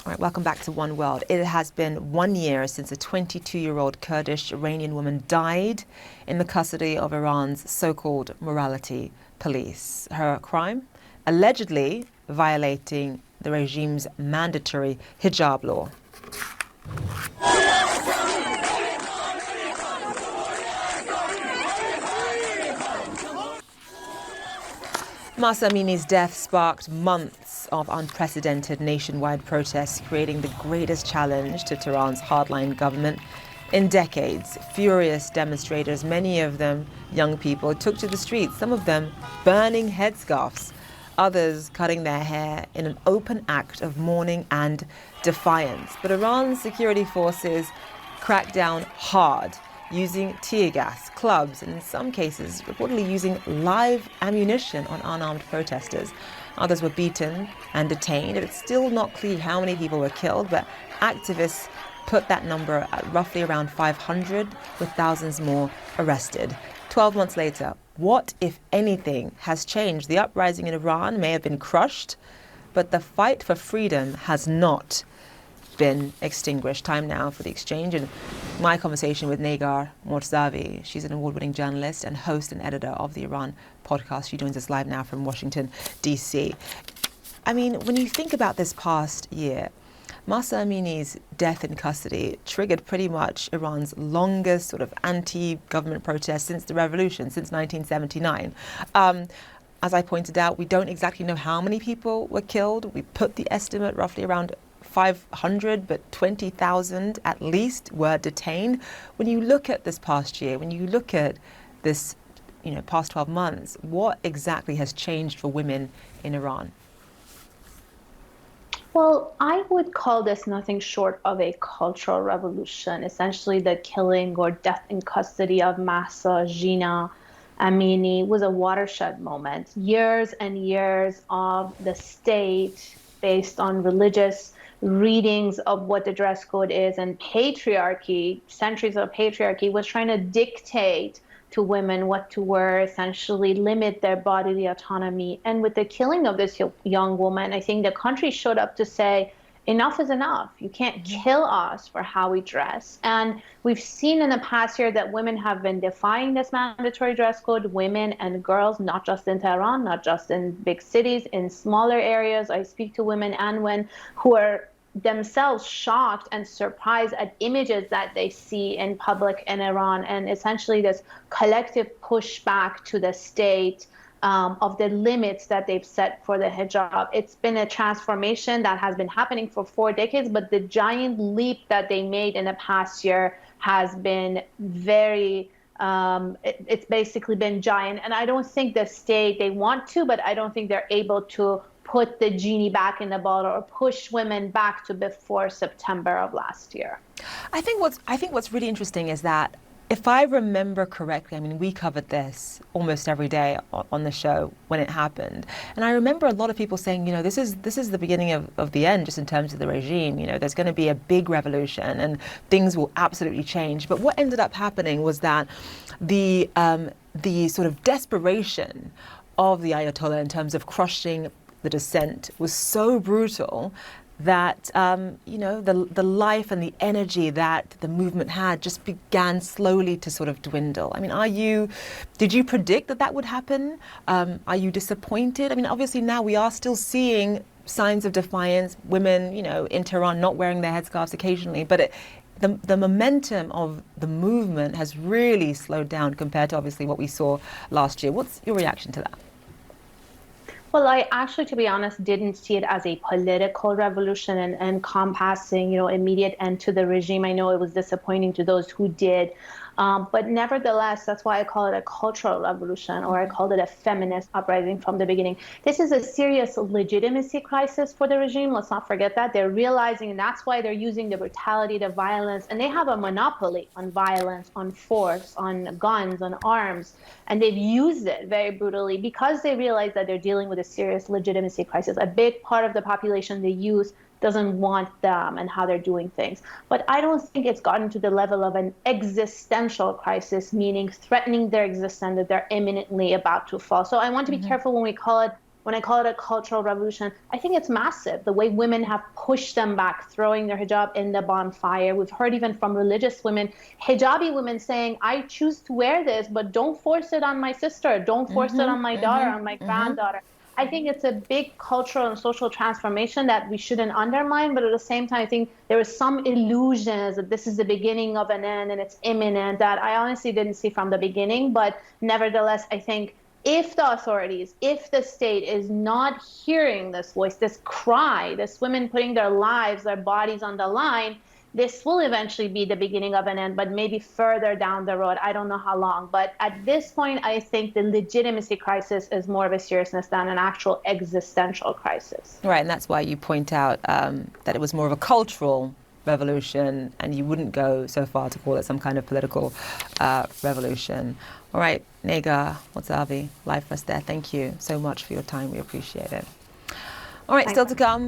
All right, welcome back to One World. It has been 1 year since a 22-year-old Kurdish Iranian woman died in the custody of Iran's so-called morality police. Her crime? Allegedly violating the regime's mandatory hijab law. Mahsa Amini's death sparked months of unprecedented nationwide protests, creating the greatest challenge to Tehran's hardline government in decades. Furious demonstrators, many of them young people, took to the streets, some of them burning headscarves, others cutting their hair in an open act of mourning and defiance. But Iran's security forces cracked down hard, using tear gas, clubs, and in some cases reportedly using live ammunition on unarmed protesters. Others were beaten and detained. It's still not clear how many people were killed, but activists put that number at roughly around 500, with thousands more arrested. 12 months later, what, if anything, has changed? The uprising in Iran may have been crushed, but the fight for freedom has not been extinguished. Time now for the exchange and my conversation with Negar Mortazavi. She's an award-winning journalist and host and editor of the Iran podcast. She joins us live now from Washington, D.C. I mean, when you think about this past year, Mahsa Amini's death in custody triggered pretty much Iran's longest sort of anti-government protest since the revolution, since 1979. As I pointed out, we don't exactly know how many people were killed. We put the estimate roughly around 500, but 20,000 at least were detained. When you look at this past year, when you look at this, past 12 months, what exactly has changed for women in Iran? Well, I would call this nothing short of a cultural revolution. Essentially, the killing or death in custody of Mahsa Jina Amini was a watershed moment. Years and years of the state, based on religious readings of what the dress code is, and patriarchy, centuries of patriarchy, was trying to dictate to women what to wear, essentially limit their bodily autonomy. And with the killing of this young woman, I think the country showed up to say, enough is enough. You can't kill us for how we dress. And we've seen in the past year that women have been defying this mandatory dress code, women and girls, not just in Tehran, not just in big cities, in smaller areas. I speak to women and men who are themselves shocked and surprised at images that they see in public in Iran, and essentially this collective pushback to the state of the limits that they've set for the hijab. It's been a transformation that has been happening for 4 decades, but the giant leap that they made in the past year has been very, it's basically been giant. And I don't think the state, they want to, but I don't think they're able to put the genie back in the bottle or push women back to before September of last year. I think what's really interesting is that, if I remember correctly, I mean, we covered this almost every day on the show when it happened. And I remember a lot of people saying, this is the beginning of the end, just in terms of the regime. There's going to be a big revolution and things will absolutely change. But what ended up happening was that the sort of desperation of the Ayatollah in terms of crushing the dissent was so brutal that the life and the energy that the movement had just began slowly to sort of dwindle. I mean, did you predict that would happen? Are you disappointed? I mean, obviously now we are still seeing signs of defiance, women, in Tehran not wearing their headscarves occasionally, but the momentum of the movement has really slowed down compared to obviously what we saw last year. What's your reaction to that? Well, I actually, to be honest, didn't see it as a political revolution and encompassing, immediate end to the regime. I know it was disappointing to those who did. But nevertheless, that's why I call it a cultural revolution, or I called it a feminist uprising from the beginning. This is a serious legitimacy crisis for the regime. Let's not forget that. They're realizing, and that's why they're using the brutality, the violence, and they have a monopoly on violence, on force, on guns, on arms. And they've used it very brutally because they realize that they're dealing with a serious legitimacy crisis. A big part of the population, the youth, doesn't want them and how they're doing things. But I don't think it's gotten to the level of an existential crisis, meaning threatening their existence, that they're imminently about to fall. So I want to be careful when we call it when I call it a cultural revolution, I think it's massive. The way women have pushed them back, throwing their hijab in the bonfire. We've heard even from religious women, hijabi women saying, I choose to wear this, but don't force it on my sister. Don't force it on my daughter, on my granddaughter. I think it's a big cultural and social transformation that we shouldn't undermine, but at the same time, I think there is some illusions that this is the beginning of an end and it's imminent that I honestly didn't see from the beginning. But nevertheless, I think if the authorities, if the state is not hearing this voice, this cry, this women putting their lives, their bodies on the line, this will eventually be the beginning of an end, but maybe further down the road. I don't know how long. But at this point, I think the legitimacy crisis is more of a seriousness than an actual existential crisis. Right, and that's why you point out that it was more of a cultural revolution, and you wouldn't go so far to call it some kind of political revolution. All right, Nega Motsavi, live for us there. Thank you so much for your time. We appreciate it. All right, still to come.